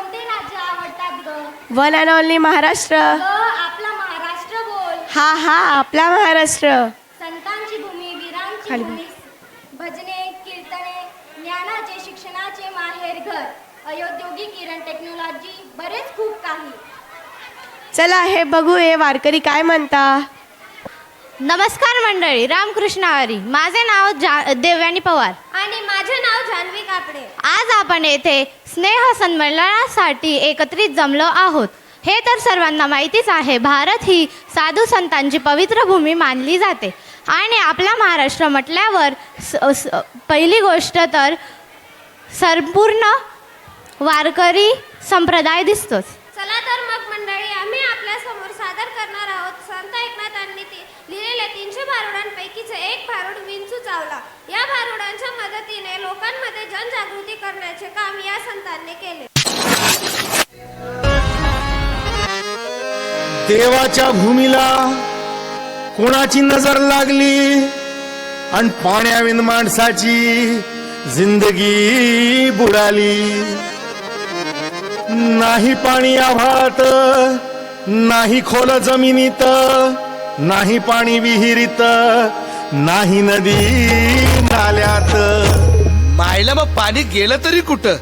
कोणते राज्य आवडतात ग? One and only Maharashtra. आपला महाराष्ट्र बोल. हा हा आपला महाराष्ट्र. संतांची भूमी, वीरांची खाली भूमी, भजने, कीर्तने, ज्ञानाचे, शिक्षणाचे माहेर घर, औद्योगिक किरण, टेक्नॉलॉजी, बरेच खूप काही. चला हे बघू हे वारकरी काय म्हणता. नमस्कार मंडळी, रामकृष्ण हरी. माझे नाव देवयानी पवार आणि माझे नाव जान्हवी कापडे. आज आपण येथे स्नेह संमेलनासाठी एकत्रित जमलो आहोत. हे तर सर्वांना माहितीच आहे, भारत ही साधू संतांची पवित्र भूमी मानली जाते. आणि आपला महाराष्ट्र म्हटल्यावर पहिली गोष्ट तर संपूर्ण वारकरी संप्रदाय दिसतोच. चला तर मग मंडळी, आम्ही आपल्या समोर सादर करणार आहोत संत एकनाथांनी लिहिलेल्या 300 भारुडांपैकीचे एक भारुड विंचू चावला. या भारुडांच्या मदतीने लोकांमध्ये जनजागृती करण्याचे काम या संतांनी केले. देवाच्या भूमीला कोणाची नजर लागली आणि पाण्याविन माणसाची जिंदगी बुडाली. नाही पाणी आभाळात, नाही खोल जमिनीत, नाही पाणी विहिरीत, नाही नदी नाल्यात. मायला मग पाणी गेलं तरी कुठं?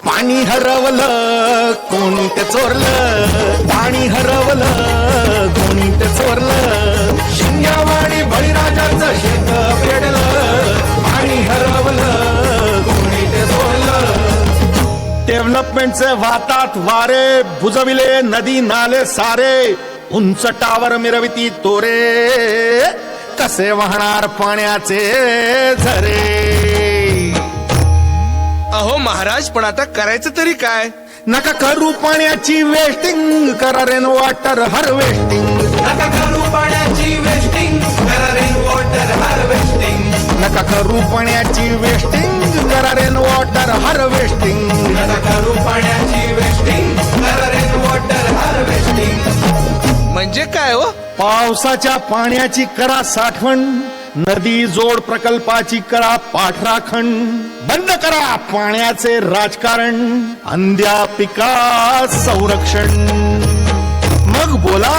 पाणी हरवलं कोणी ते चोरलं, पाणी हरवलं कोणी ते चोरलं. शिंग्यावाडी बळीराजाचं शेत पेडलं, पाणी हरवलं कोणी ते चोरलं. डेव्हलपमेंटचे वातात वारे बुजविले, नदी नाले सारे उंच टावर मिरविती तोरे. कसे वाहणार पाण्याचे झरे. अहो महाराज, पण आता करायचं तरी काय? नका करू पाण्याची वेस्टिंग, करा रेन वॉटर हार्वेस्टिंग. नका करू पाण्याची वेस्टिंग, करा रेन वॉटर हार्वेस्टिंग. नका करू पाण्याची वेस्टिंग, करा रेन वॉटर हार्वेस्टिंग. नका करू पाण्याची वेस्टिंग, करा रेन वॉटर हार्वेस्टिंग. म्हणजे काय हो? पावसाच्या पाण्याची करा साठवण, नदी जोड प्रकल्पाची करा पाठराखण. बंद करा पाण्याचे राजकारण, अंध्या पिका संरक्षण. मग बोला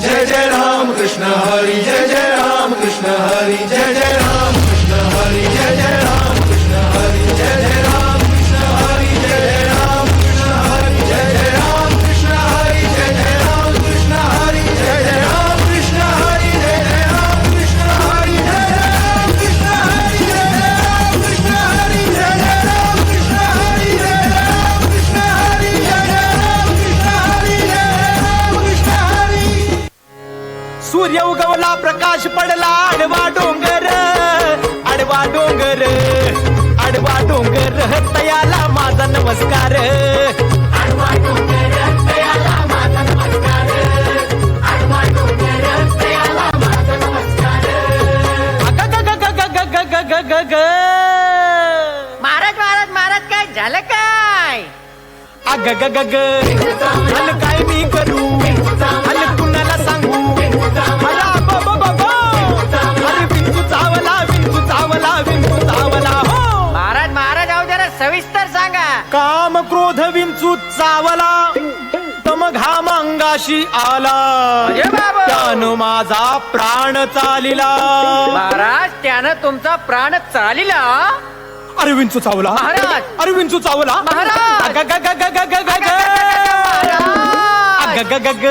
जय जय राम कृष्ण हरी, जय जय राम कृष्ण हरी, जय जय राम कृष्ण हरी, जय जय राम कृष्ण हरी, जय जय राम कृष्ण हरी, जय जय राम कृष्ण हरी, जय जय राम कृष्ण हरी, जय जय राम कृष्ण हरी, जय जय राम कृष्ण हरी, जय जय राम कृष्ण हरी, जय जय राम कृष्ण हरी, जय जय राम कृष्ण हरी, जय जय राम कृष्ण हरी, जय जय राम कृष्ण हरी, जय जय राम कृष्ण हरी, जय जय राम कृष्ण हरी. सूर्य उगवला, प्रकाश पडला, आडवा डोंगर, आडवा डोंगर, आडवा डोंगर तयाला माझा नमस्कार. आडवा डोंगर तयाला माझा नमस्कार, आडवा डोंगर तयाला माझा नमस्कार. अग महाराज महाराज महाराज, काय झालं काय? अग ग ग ग काय मी करू, अल कुणाला सांगू. महाराज महाराज, अहो जरा सविस्तर सांगा. काम क्रोध विंचू चावला, तम घाम अंगाशी आला, त्यानं माझा प्राण चालिला. महाराज, त्यानं तुमचा प्राण चालिला? अरे विंचू चावला महाराज, अरे विंचू चावला महाराज. ग ग ग ग ग ग ग ग ग ग ग ग.